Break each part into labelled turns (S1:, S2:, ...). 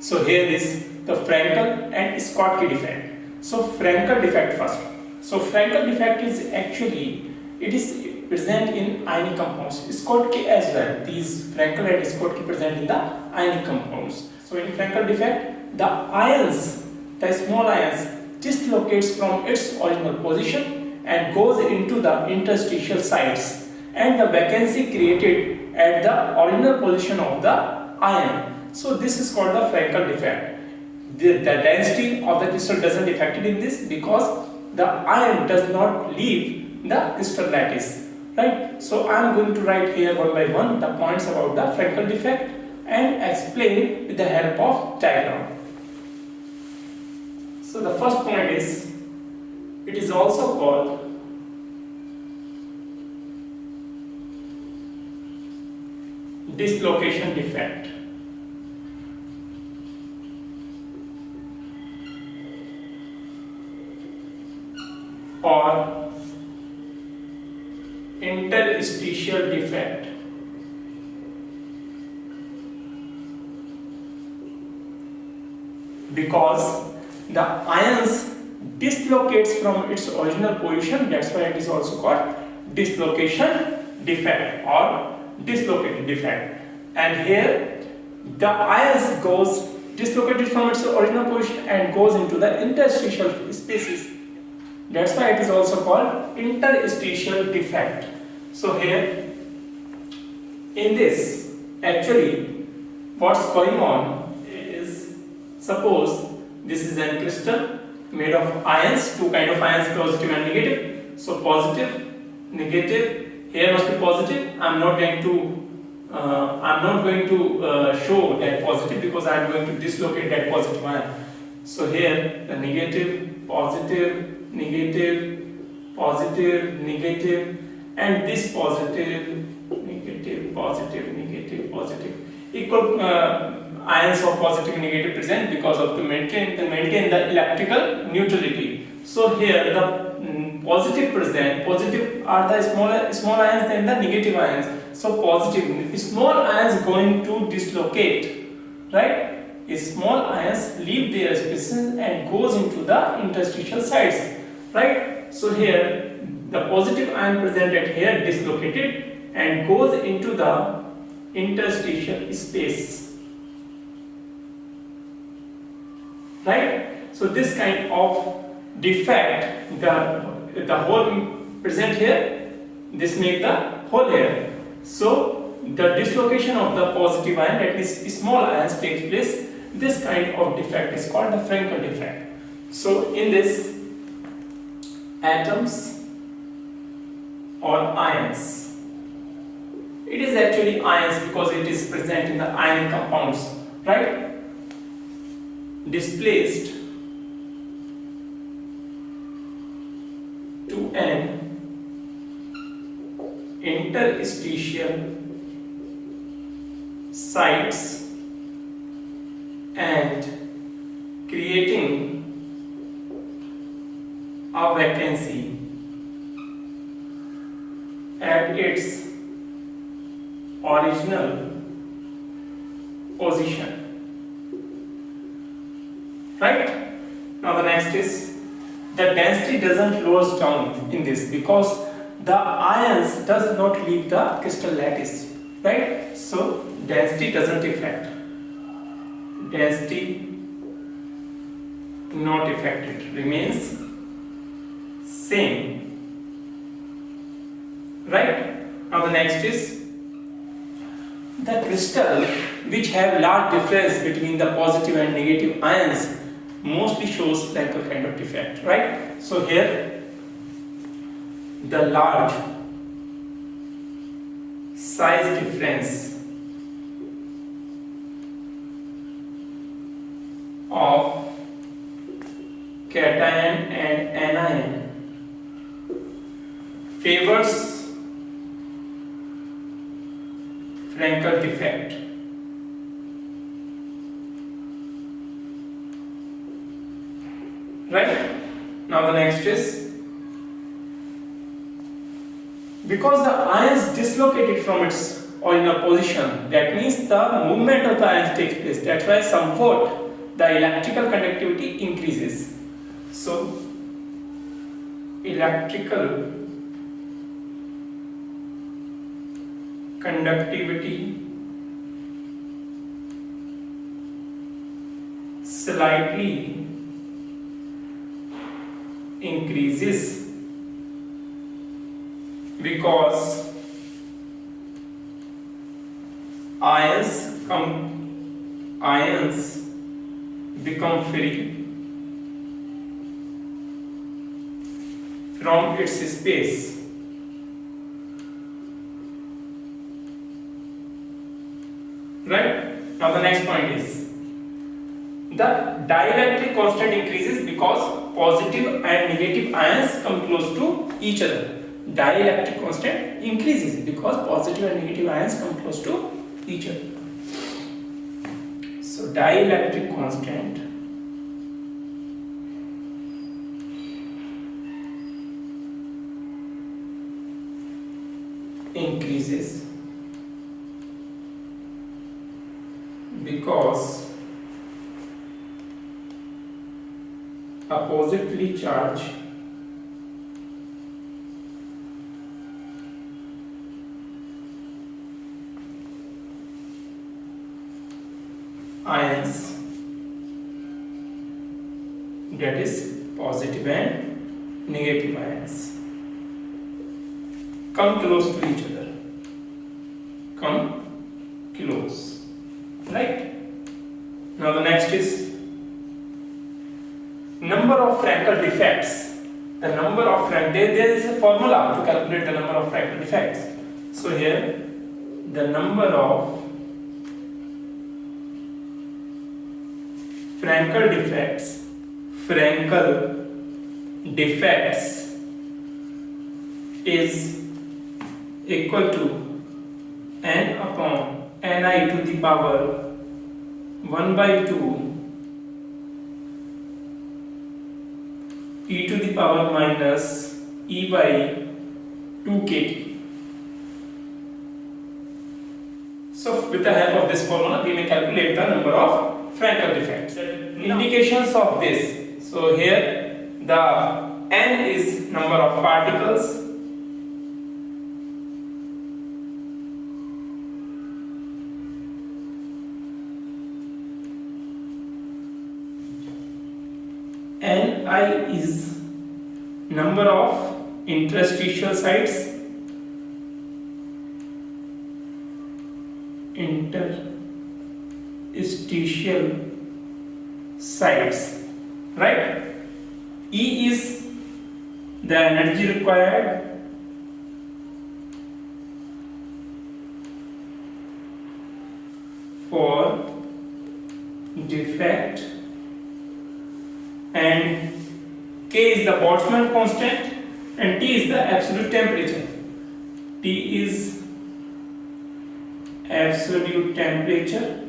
S1: So here is the Frankel and Schottky defect. So Frankel defect first. So Frankel defect is actually, it is present in ionic compounds. Schottky as well. These Frankel and Schottky present in the ionic compounds. So in Frankel defect, the ions, the small ions, dislocates from its original position and goes into the interstitial sites, and the vacancy created at the original position of the ion. So this is called the Frankel defect. The density of the crystal doesn't affect it in this because the ion does not leave the crystal lattice, right? So I am going to write here one by one the points about the Frankel defect and explain with the help of diagram. So the first point is, it is also called dislocation defect. Or interstitial defect. Because the ions dislocates from its original position, that's why it is also called dislocation defect or dislocated defect. And here the ions goes dislocated from its original position and goes into the interstitial spaces. That's why it is also called interstitial defect. So here in this, actually what's going on is, suppose this is a crystal made of ions, two kind of ions, positive and negative. So positive, negative, here must be positive. I'm not going to show that positive because I'm going to dislocate that positive ion. So here the negative, positive, negative, positive, negative, and this positive, negative, positive, negative, positive. Equal ions of positive and negative present because of to maintain the electrical neutrality. So here the positive present, positive are the small ions than the negative ions. So positive, small ions going to dislocate, right? Small ions leave their spaces and goes into the interstitial sites. Right? So here the positive ion presented here dislocated and goes into the interstitial space. Right? So this kind of defect, the hole present here, this make the hole here. So the dislocation of the positive ion, that is small ions, takes place. This kind of defect is called the Frankel defect. So in this, atoms or ions, it is actually ions because it is present in the ionic compounds, right? Displaced to an interstitial sites and creating a vacancy at its original position. Right? Now the next is, the density doesn't lose down in this because the ions does not leave the crystal lattice. Right? So density doesn't affect. Density not affected, remains same. Right? Now the next is, the crystal which have large difference between the positive and negative ions mostly shows Frankel kind of defect, right? So here the large size difference of cation and anion favors Frankel defect. Right? Now the next is, because the ions dislocated from its or in a position, that means the movement of the ions takes place. That's why somewhat the electrical conductivity increases. So electrical conductivity slightly increases because ions become free from its space. Right? Now the next point is the dielectric constant increases because positive and negative ions come close to each other. Dielectric constant increases because positive and negative ions come close to each other. So dielectric constant increases because oppositely charged ions, that is positive and negative ions, come close to each other. Come close. Right? Now the next is number of Frankel defects. The number of there is a formula to calculate the number of Frankel defects. So here the number of Frankel defects is equal to n upon ni to the power 1 by 2 e to the power minus e by 2 kt. So with the help of this formula we may calculate the number of Frankel defects. Indications of this. So here the n is number of particles, Ni is number of interstitial sites, right? E is the energy required, for defect, and K is the Boltzmann constant, and T is the absolute temperature. T is absolute temperature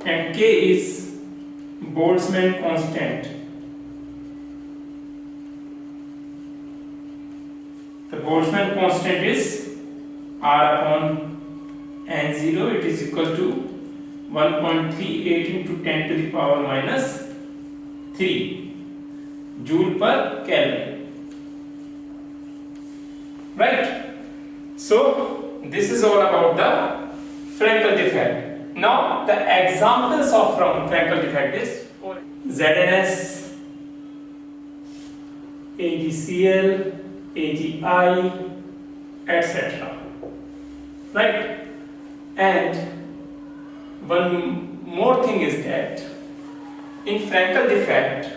S1: and K is Boltzmann constant. The Boltzmann constant is R upon N0. It is equal to 1.38 into 10 to the power minus 3 joule per Kelvin. Right? So this is all about the Frankel defect. Now the examples of Frankel defect is ZNS, AgCl, AgI, etc. Right? And one more thing is that in Frankel defect,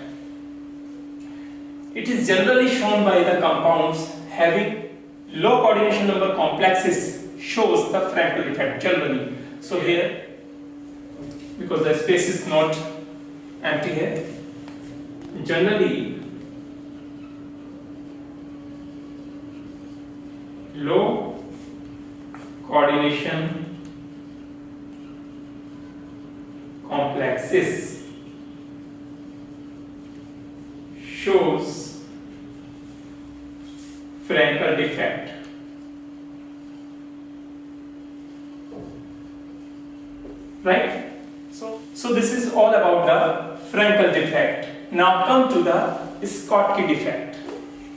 S1: it is generally shown by the compounds having low coordination number complexes shows the Frankel defect generally. So here, because the space is not empty here, generally low coordination complexes shows Frankel defect. So this is all about the Frankel defect. Now come to the Schottky defect.